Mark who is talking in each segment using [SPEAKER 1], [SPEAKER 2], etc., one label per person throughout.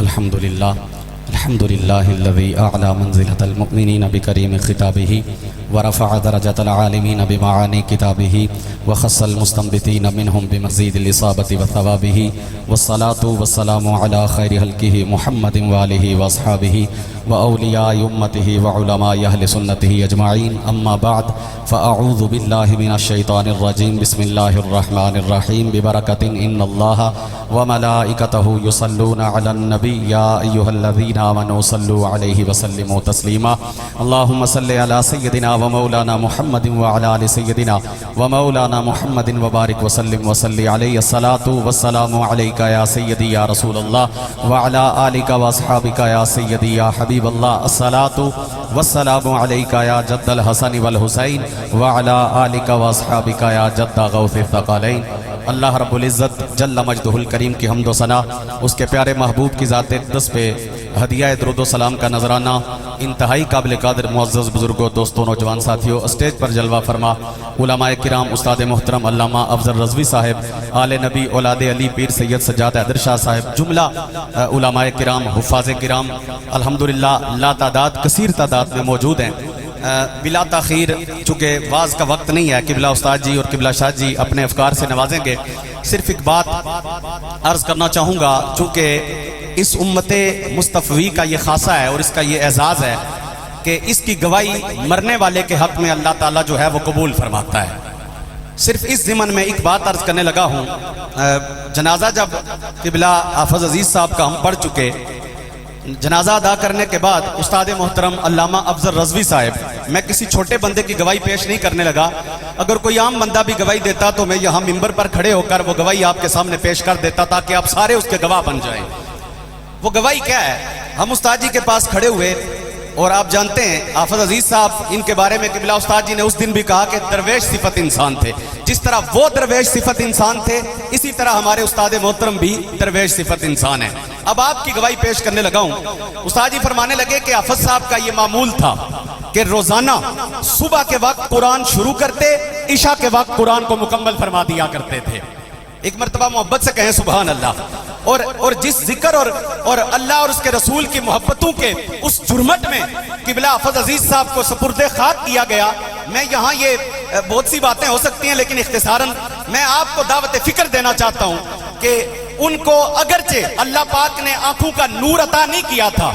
[SPEAKER 1] الحمد لله الذي أعلى منزلة المؤمنين بكريم خطابه ورفع درجة العالمين بمعاني كتابه وخص المستنبتين منهم بمزيد الإصابة وثوابه والصلاة والسلام على خير خلقه محمد وآله وأصحابه وأولياء أمته وعلماء أهل سنته أجمعين. أما بعد فأعوذ بالله من الشيطان الرجيم. بسم الله الرحمن الرحيم. ببركة إن الله وملائكته يصلون على النبي يا أيها الذين آمنوا صلوا عليه وسلموا تسليما. اللهم صل على سيدنا ومولانا محمد وعلى آل سيدنا ومولانا محمد وبارك وسلم وصلي عليه. الصلاة والسلام عليك يا سيدي يا رسول الله وعلى آلك وأصحابك يا سيدي يا حبيب الله. الصلاة والسلام عليك يا جد الحسن والحسين وعلى آلك وأصحابك يا جد غوث الثقلين. اللہ رب العزت جل مجدہ الکریم کی حمد و ثنا، اس کے پیارے محبوب کی ذات اقدس پہ ہدیہ درود و سلام کا نذرانہ. انتہائی قابل قدر معزز بزرگوں، دوستوں، نوجوان ساتھیوں، اسٹیج پر جلوہ فرما علماء کرام، استاد محترم علامہ افضل رضوی صاحب، آل نبی اولاد علی پیر سید سجاد حیدر شاہ صاحب، جملہ علماء کرام، حفاظ کرام الحمدللہ لا تعداد کثیر تعداد میں موجود ہیں. بلا تاخیر چونکہ واز کا وقت نہیں ہے، قبلہ استاد جی اور قبلہ شاہ جی اپنے افکار سے نوازیں گے. صرف ایک بات عرض کرنا چاہوں گا، چونکہ اس امت مصطفی کا یہ خاصہ ہے اور اس کا یہ اعزاز ہے کہ اس کی گواہی مرنے والے کے حق میں اللہ تعالیٰ جو ہے وہ قبول فرماتا ہے. صرف اس ضمن میں ایک بات عرض کرنے لگا ہوں. جنازہ جب قبلہ حافظ عزیز صاحب کا ہم پڑھ چکے، جنازہ ادا کرنے کے بعد استاد محترم علامہ افضل رضوی صاحب، میں کسی چھوٹے بندے کی گواہی پیش نہیں کرنے لگا. اگر کوئی عام بندہ بھی گواہی دیتا تو میں یہاں ممبر پر کھڑے ہو کر وہ گواہی آپ کے سامنے پیش کر دیتا تاکہ آپ سارے اس کے گواہ بن جائیں. وہ گواہی کیا ہے؟ ہم استاد جی کے پاس کھڑے ہوئے اور آپ جانتے ہیں حافظ عزیز صاحب ان کے بارے میں قبلہ استاد جی نے اس دن بھی کہا کہ درویش صفت انسان تھے. جس طرح وہ درویش صفت انسان تھے، اسی طرح ہمارے استاد محترم بھی درویش صفت انسان ہیں. اب آپ کی گواہی پیش کرنے لگا ہوں. استاد جی فرمانے لگے کہ حافظ صاحب کا یہ معمول تھا کہ روزانہ صبح کے وقت قرآن شروع کرتے، عشاء کے وقت قرآن کو مکمل فرما دیا کرتے تھے. ایک مرتبہ محبت سے کہیں سبحان اللہ. اور جس ذکر اور اللہ اور اس کے رسول کی محبتوں کے اس جرمٹ میں قبلہ حافظ عزیز صاحب کو سپرد خاک کیا گیا. میں یہاں یہ بہت سی باتیں ہو سکتی ہیں لیکن اختصاراً میں آپ کو دعوت فکر دینا چاہتا ہوں کہ ان کو اگرچہ اللہ پاک نے آنکھوں کا نور عطا نہیں کیا تھا،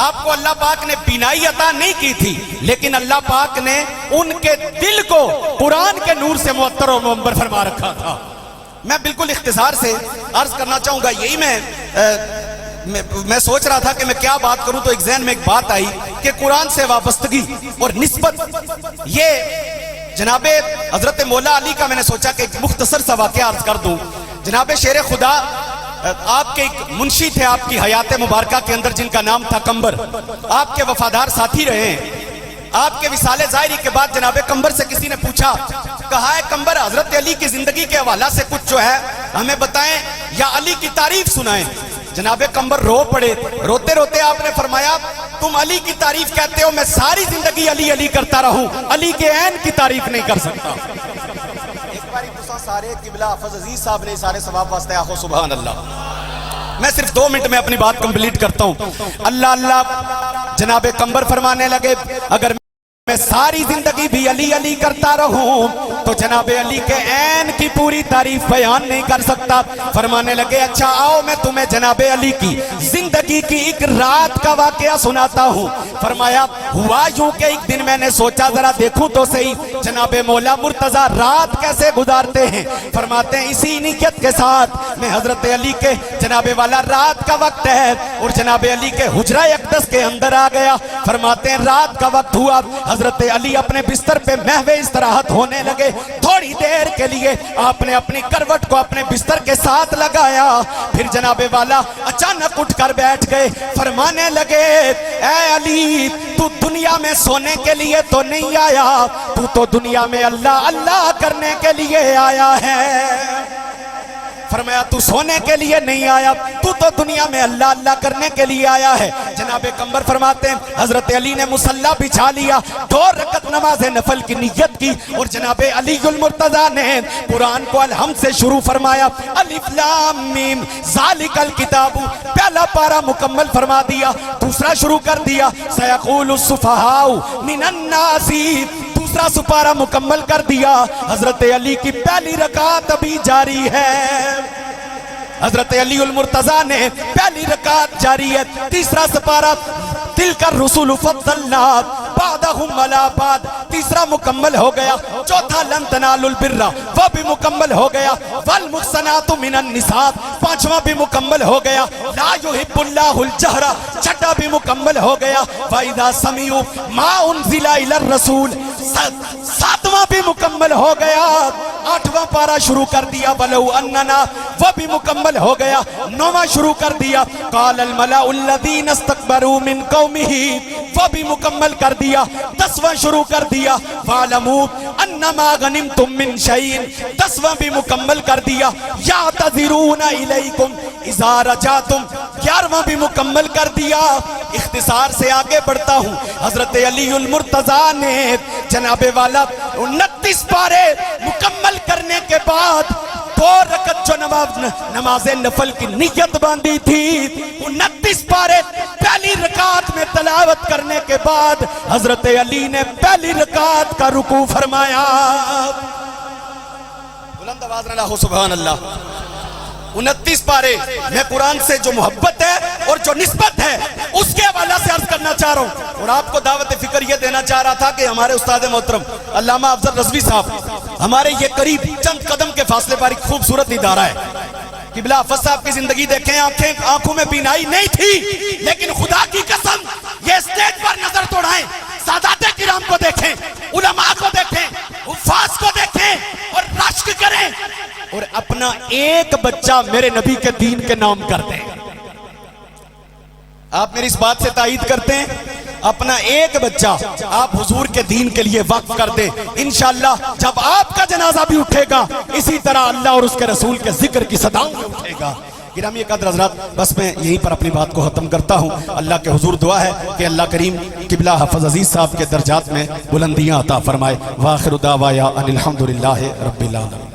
[SPEAKER 1] آپ کو اللہ پاک نے بینائی عطا نہیں کی تھی، لیکن اللہ پاک نے ان کے دل کو قرآن کے نور سے معطر و منور فرما رکھا تھا. میں بالکل اختصار سے عرض کرنا چاہوں گا. یہی میں سوچ رہا تھا کہ میں کیا بات کروں تو ایک ذہن میں ایک بات آئی کہ قرآن سے وابستگی اور نسبت، یہ جناب حضرت مولا علی کا میں نے سوچا کہ ایک مختصر سا واقعہ عرض کر دوں. جناب شیر خدا آپ کے ایک منشی تھے آپ کی حیات مبارکہ کے اندر جن کا نام تھا کمبر. آپ کے وفادار ساتھی رہے ہیں. آپ کے وصال ظاہری کے بعد جناب کمبر سے کسی نے پوچھا، کہا ہے کمبر حضرت علی کی زندگی کے حوالہ سے کچھ جو ہے ہمیں بتائیں یا علی کی تعریف سنائیں. جناب کمبر رو پڑے. روتے روتے آپ نے فرمایا تم علی کی تعریف کہتے ہو، میں ساری زندگی علی علی کرتا رہوں، علی کے عین کی تعریف نہیں کر سکتا. ایک باری تسا سارے قبلہ حافظ عزیز صاحب نے سارے ثواب واسطے آخو سبحان اللہ. میں صرف 2 منٹ میں اپنی بات کمپلیٹ کرتا ہوں. اللہ اللہ جناب کمبر فرمانے لگے اگر میں ساری زندگی بھی علی علی کرتا رہوں تو جناب علی کے عین کی پوری تعریف بیان نہیں کر سکتا. فرمانے لگے اچھا آؤ میں تمہیں جناب علی کی زندگی کی ایک رات کا واقعہ سناتا ہوں. فرمایا ہوا یوں کہ ایک دن میں نے سوچا ذرا دیکھوں تو صحیح جناب مولا مرتضیٰ رات کیسے گزارتے ہیں. فرماتے ہیں اسی نیت کے ساتھ میں حضرت علی کے جناب والا رات کا وقت ہے اور جناب علی کے حجرہ اقدس کے اندر آ گیا. فرماتے ہیں رات کا وقت ہوا، حضرت علی اپنے بستر پہ محو استراحت ہونے لگے. تھوڑی دیر کے لیے آپ نے اپنی کروٹ کو اپنے بستر کے ساتھ لگایا، پھر جناب والا اچانک اٹھ کر بیٹھ گئے. فرمانے لگے اے علی تو دنیا میں سونے کے لیے تو نہیں آیا، تو دنیا میں اللہ اللہ کرنے کے لیے آیا ہے.
[SPEAKER 2] فرمایا تو سونے کے لیے نہیں آیا، تو دنیا میں اللہ اللہ کرنے کے لیے آیا ہے۔ جناب پیغمبر فرماتے ہیں حضرت علی نے مصلی بچھا لیا، 2 رکعت نماز نفل کی نیت کی، اور جناب علی المرتضیٰ نے قرآن کو الحمد سے شروع فرمایا، الف لام میم ذالک الکتاب، پہلا پارہ مکمل فرما دیا، دوسرا شروع کر دیا سیقول السفہاء من الناس، دوسرا سپارہ مکمل کر دیا۔ حضرت علی کی پہلی رکعت ابھی جاری ہے، حضرت علی المرتضیٰ نے پہلی رکعت جاری ہے، تیسرا سپارہ تلک الرسول فضلنا بعدهم علی بعد، تیسرا مکمل ہو گیا، چوتھا لن تنالوا البر وہ بھی مکمل ہو گیا، والمحصنات من النساء پانچواں بھی مکمل ہو گیا، لا یحب اللہ الجہر چھٹا بھی مکمل ہو گیا، فَإِذَا سَمِعُوا مَا أُنزِلَ إِلَى الرَّسُولِ ساتواں بھی مکمل ہو گیا، 8واں پارہ شروع کر دیا وَلَوْ أَنَّنَا وہ بھی مکمل ہو گیا، 9واں شروع کر دیا قَالَ الْمَلَأُ الَّذِينَ اسْتَكْبَرُوا مِنْ قَوْمِهِ وہ بھی مکمل کر دیا، 10واں شروع کر دیا وَاعْلَمُوا أَنَّمَا غَنِمْتُم مِّن شَيْءٍ 10واں بھی مکمل کر دیا، يَعْتَذِرُونَ إِلَيْكُمْ إِذَا رَجَعْتُمْ 11واں بھی مکمل کر دیا۔ اختصار سے آگے بڑھتا ہوں، حضرت علی المرتضیٰ نے جناب والا 29 پارے مکمل کرنے کے بعد 2 رکعت جو نماز نفل کی نیت باندھی تھی، 29 پارے پہلی رکعت میں تلاوت کرنے کے بعد حضرت علی نے پہلی رکعت کا رکوع فرمایا۔ بلند آواز نہ لاہو سبحان اللہ۔ 29 پارے میں قرآن سے جو محبت ہے اور جو نسبت ہے اس کے حوالہ سے عرض کرنا چاہ رہا ہوں، اور آپ کو دعوت فکر یہ دینا چاہ رہا تھا کہ ہمارے استاد محترم علامہ افضل رضوی صاحب ہمارے یہ قریب چند قدم کے فاصلے پر ایک خوبصورت ادارہ ہے۔ قبلہ حافظ صاحب کی زندگی دیکھیں، آنکھوں میں بینائی نہیں تھی، لیکن خدا کی قسم یہ اسٹیج پر نظر توڑائیں، سادات کرام کو دیکھیں، علماء کو دیکھیں، حفاظ کو دیکھیں اور رشک کریں، اور اپنا ایک بچہ میرے نبی کے دین کے نام کر دیں۔ آپ میری اس بات سے تائید کرتے ہیں؟ اپنا ایک بچہ آپ حضور کے دین کے لیے وقف کر دیں، انشاءاللہ جب آپ کا جنازہ بھی اٹھے گا اسی طرح اللہ اور اس کے رسول کے ذکر کی صداؤں میں اٹھے گا۔ گرامی قدر حضرات، بس میں یہیں پر اپنی بات کو ختم کرتا ہوں۔ اللہ کے حضور دعا ہے کہ اللہ کریم قبلہ حافظ عزیز صاحب کے درجات میں بلندیاں عطا فرمائے۔ وآخر دعوایا ان الحمدللہ رب العالمین۔